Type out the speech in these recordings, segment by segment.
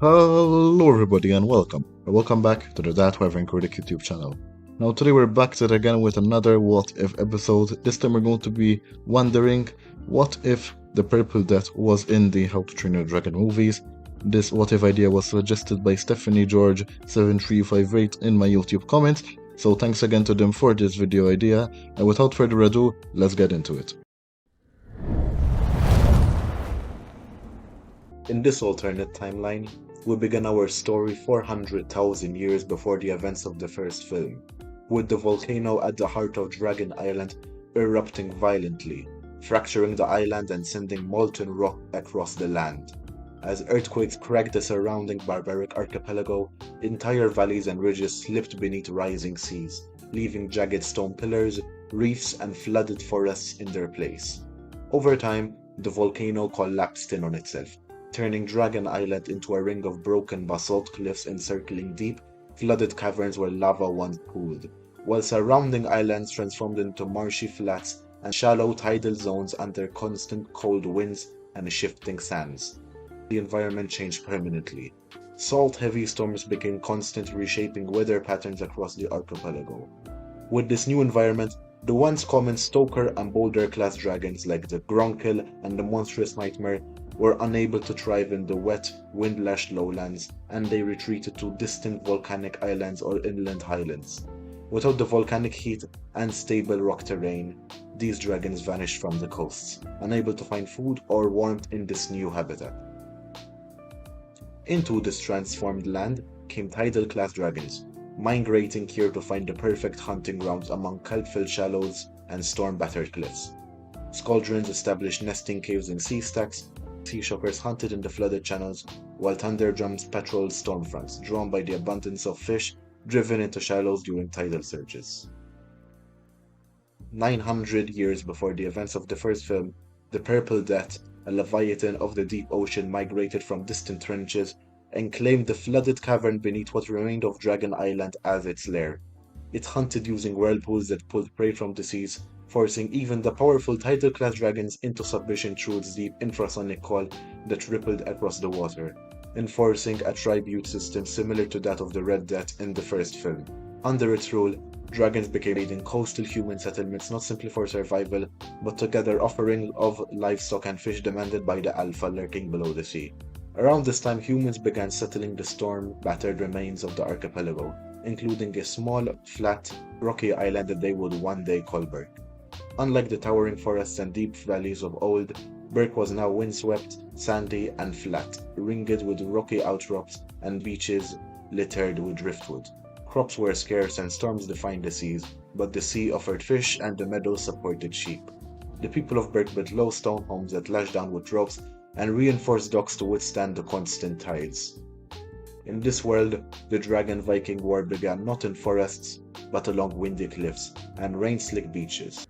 Hello everybody and welcome back to the ThatWyvernCritic YouTube channel. Now today we're back at it again with another What If episode. This time we're going to be wondering what if the Purple Death was in the How to Train Your Dragon movies. This what if idea was suggested by Stephanie George 7358 in my YouTube comments, so thanks again to them for this video idea, and without further ado, let's get into it. In this alternate timeline, we begin our story 400,000 years before the events of the first film, with the volcano at the heart of Dragon Island erupting violently, fracturing the island and sending molten rock across the land. As earthquakes cracked the surrounding barbaric archipelago, entire valleys and ridges slipped beneath rising seas, leaving jagged stone pillars, reefs, and flooded forests in their place. Over time, the volcano collapsed in on itself, turning Dragon Island into a ring of broken basalt cliffs encircling deep, flooded caverns where lava once cooled, while surrounding islands transformed into marshy flats and shallow tidal zones under constant cold winds and shifting sands. The environment changed permanently. Salt-heavy storms began constant reshaping weather patterns across the archipelago. With this new environment, the once common Stoker and Boulder-class dragons like the Gronkel and the monstrous Nightmare were unable to thrive in the wet, wind-lashed lowlands, and they retreated to distant volcanic islands or inland highlands. Without the volcanic heat and stable rock terrain, these dragons vanished from the coasts, unable to find food or warmth in this new habitat. Into this transformed land came tidal-class dragons, migrating here to find the perfect hunting grounds among kelp-filled shallows and storm-battered cliffs. Squadrons established nesting caves in sea stacks, sea shockers hunted in the flooded channels, while thunder drums patrolled stormfronts, drawn by the abundance of fish driven into shallows during tidal surges. 900 years before the events of the first film, the Purple Death, a leviathan of the deep ocean, migrated from distant trenches and claimed the flooded cavern beneath what remained of Dragon Island as its lair. It hunted using whirlpools that pulled prey from the seas, forcing even the powerful tidal-class dragons into submission through its deep infrasonic call that rippled across the water, enforcing a tribute system similar to that of the Red Death in the first film. Under its rule, dragons became raiding coastal human settlements not simply for survival, but to gather offerings of livestock and fish demanded by the Alpha lurking below the sea. Around this time, humans began settling the storm-battered remains of the archipelago, including a small, flat, rocky island that they would one day call Berk. Unlike the towering forests and deep valleys of old, Berk was now windswept, sandy, and flat, ringed with rocky outcrops and beaches littered with driftwood. Crops were scarce and storms defined the seas, but the sea offered fish and the meadows supported sheep. The people of Berk built low stone homes that lashed down with ropes and reinforced docks to withstand the constant tides. In this world, the Dragon Viking War began not in forests, but along windy cliffs and rain-slick beaches.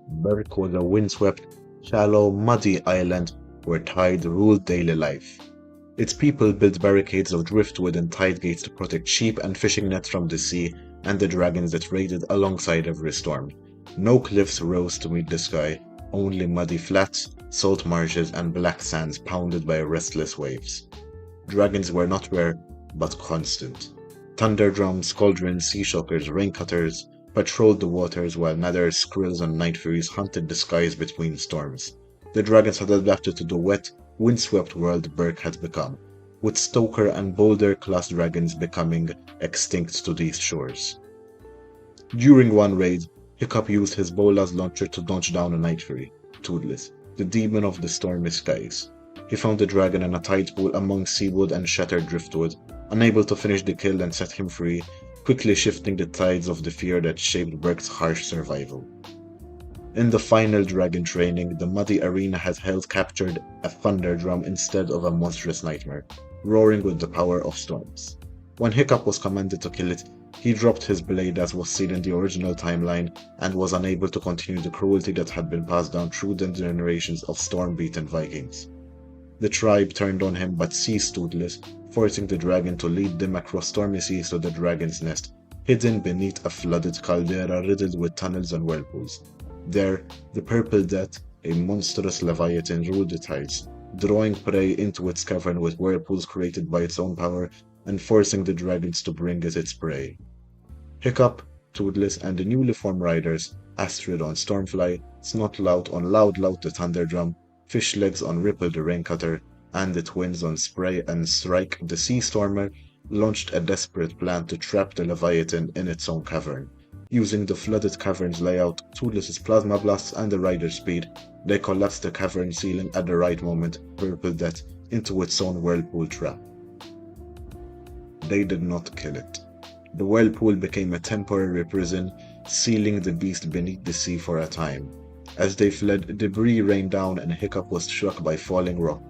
Berk was a windswept, shallow, muddy island where tide ruled daily life. Its people built barricades of driftwood and tide gates to protect sheep and fishing nets from the sea and the dragons that raided alongside every storm. No cliffs rose to meet the sky, only muddy flats, salt marshes, and black sands pounded by restless waves. Dragons were not rare, but constant. Thunder drums, cauldrons, sea shockers, raincutters patrolled the waters while nadders, squirrels, and night furies hunted the skies between storms. The dragons had adapted to the wet, windswept world Berk had become, with Stoker and Boulder-class dragons becoming extinct to these shores. During one raid, Hiccup used his Bolas launcher to launch down a night fury, Toothless, the demon of the stormy skies. He found the dragon in a tide pool among seawood and shattered driftwood, unable to finish the kill and set him free, quickly shifting the tides of the fear that shaped Berk's harsh survival. In the final dragon training, the muddy arena had held captured a thunder drum instead of a monstrous nightmare, roaring with the power of storms. When Hiccup was commanded to kill it, he dropped his blade as was seen in the original timeline and was unable to continue the cruelty that had been passed down through the generations of storm-beaten Vikings. The tribe turned on him but ceased Toothless, forcing the dragon to lead them across stormy seas to the dragon's nest, hidden beneath a flooded caldera riddled with tunnels and whirlpools. There, the Purple Death, a monstrous leviathan, ruled the tides, drawing prey into its cavern with whirlpools created by its own power and forcing the dragons to bring it its prey. Hiccup, Toothless, and the newly formed riders, Astrid on Stormfly, Snotlout on Loudlout the Thunderdrum, Fishlegs on Ripple the Raincutter, and the twins on Spray and Strike the Sea Stormer, launched a desperate plan to trap the Leviathan in its own cavern. Using the flooded cavern's layout, Toothless's plasma blasts, and the rider's speed, they collapsed the cavern ceiling at the right moment, Purple Death into its own whirlpool trap. They did not kill it. The whirlpool became a temporary prison, sealing the beast beneath the sea for a time. As they fled, debris rained down and Hiccup was struck by falling rock.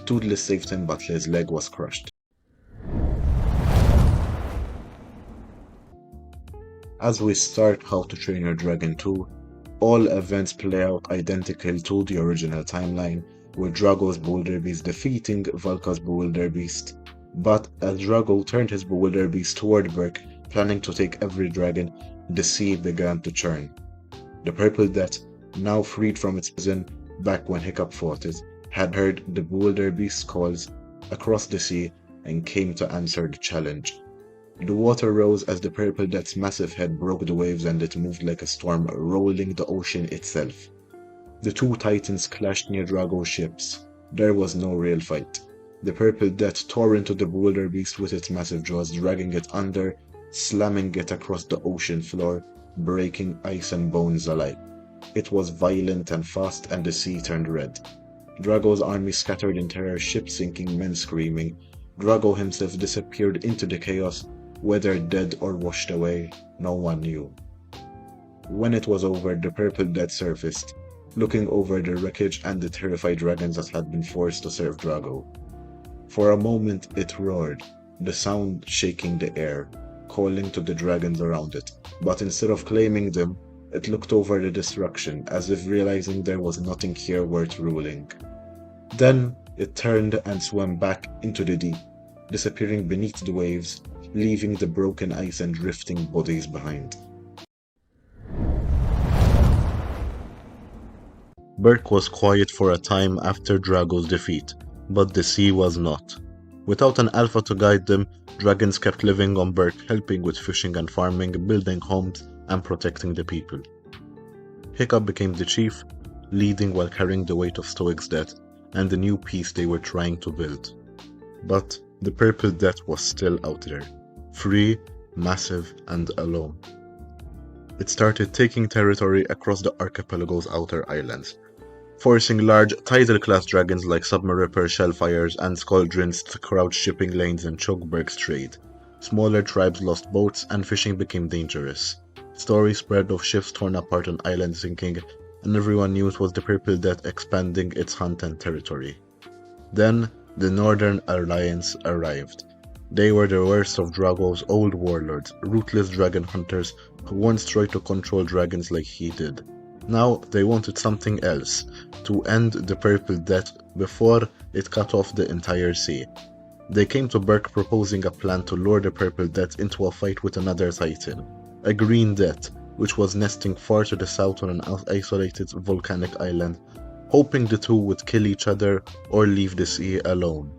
Toothless saved him, but his leg was crushed. As we start How to Train Your Dragon 2, all events play out identical to the original timeline, with Drago's Bewilderbeast defeating Valka's Bewilderbeast. But as Drago turned his Bewilderbeast toward Berk, planning to take every dragon, the sea began to churn. The Purple Death, now freed from its prison back when Hiccup fought it, had heard the Bewilderbeast's calls across the sea and came to answer the challenge. The water rose as the Purple Death's massive head broke the waves and it moved like a storm, rolling the ocean itself. The two titans clashed near Drago's ships. There was no real fight. The Purple Death tore into the Bewilderbeast with its massive jaws, dragging it under, slamming it across the ocean floor, breaking ice and bones alike. It was violent and fast, and the sea turned red. Drago's army scattered in terror, ships sinking, men screaming. Drago himself disappeared into the chaos, whether dead or washed away, no one knew. When it was over, the Purple Death surfaced, looking over the wreckage and the terrified dragons that had been forced to serve Drago. For a moment it roared, the sound shaking the air, calling to the dragons around it, but instead of claiming them, it looked over the destruction, as if realizing there was nothing here worth ruling. Then it turned and swam back into the deep, disappearing beneath the waves, leaving the broken ice and drifting bodies behind. Berk was quiet for a time after Drago's defeat, but the sea was not. Without an alpha to guide them, dragons kept living on Berk, helping with fishing and farming, building homes, and protecting the people. Hiccup became the chief, leading while carrying the weight of Stoic's death and the new peace they were trying to build. But the Purple Death was still out there, free, massive, and alone. It started taking territory across the archipelago's outer islands, forcing large tidal-class dragons like Submaripper, Shellfires, and Squadrons to crowd shipping lanes and choke Berk's trade. Smaller tribes lost boats and fishing became dangerous. Stories spread of ships torn apart and islands sinking, and everyone knew it was the Purple Death expanding its hunt and territory. Then, the Northern Alliance arrived. They were the worst of Drago's old warlords, ruthless dragon hunters who once tried to control dragons like he did. Now they wanted something else, to end the Purple Death before it cut off the entire sea. They came to Berk proposing a plan to lure the Purple Death into a fight with another titan, a Green Death, which was nesting far to the south on an isolated volcanic island, hoping the two would kill each other or leave the sea alone.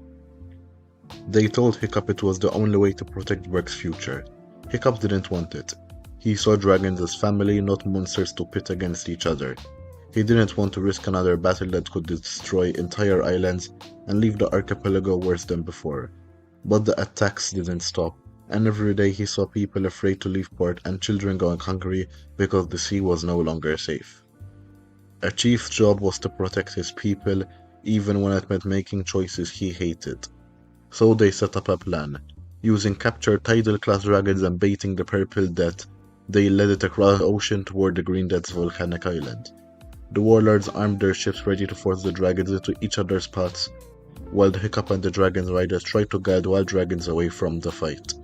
They told Hiccup it was the only way to protect Berk's future. Hiccup didn't want it. He saw dragons as family, not monsters to pit against each other. He didn't want to risk another battle that could destroy entire islands and leave the archipelago worse than before. But the attacks didn't stop, and every day he saw people afraid to leave port and children going hungry because the sea was no longer safe. A chief's job was to protect his people, even when it meant making choices he hated. So they set up a plan. Using captured tidal-class dragons and baiting the Purple Death, they led it across the ocean toward the Green Death's volcanic island. The warlords armed their ships ready to force the dragons into each other's paths, while the Hiccup and the dragon's riders tried to guide wild dragons away from the fight.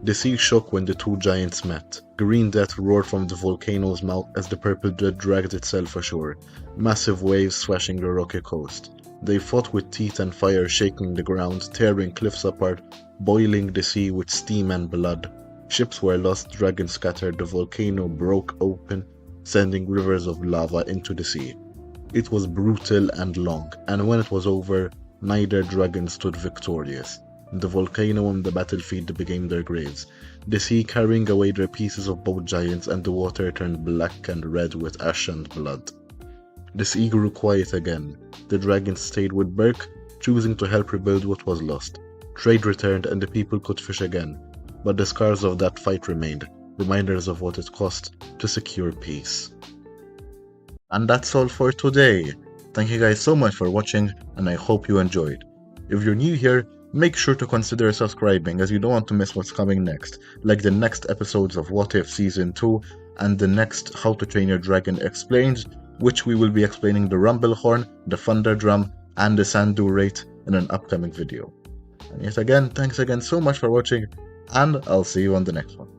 The sea shook when the two giants met. Green Death roared from the volcano's mouth as the Purple Death dragged itself ashore, massive waves swashing the rocky coast. They fought with teeth and fire shaking the ground, tearing cliffs apart, boiling the sea with steam and blood. Ships were lost, dragons scattered, the volcano broke open, sending rivers of lava into the sea. It was brutal and long, and when it was over, neither dragon stood victorious. The volcano and the battlefield became their graves, the sea carrying away their pieces of both giants, and the water turned black and red with ash and blood. The sea grew quiet again. The dragons stayed with Berk, choosing to help rebuild what was lost. Trade returned and the people could fish again, but the scars of that fight remained, reminders of what it cost to secure peace. And that's all for today. Thank you guys so much for watching, and I hope you enjoyed. If you're new here, make sure to consider subscribing as you don't want to miss what's coming next, like the next episodes of What If Season 2 and the next How to Train Your Dragon Explained, which we will be explaining the Rumble Horn, the Thunder Drum, and the Sandu Rate in an upcoming video. And yet again, thanks again so much for watching, and I'll see you on the next one.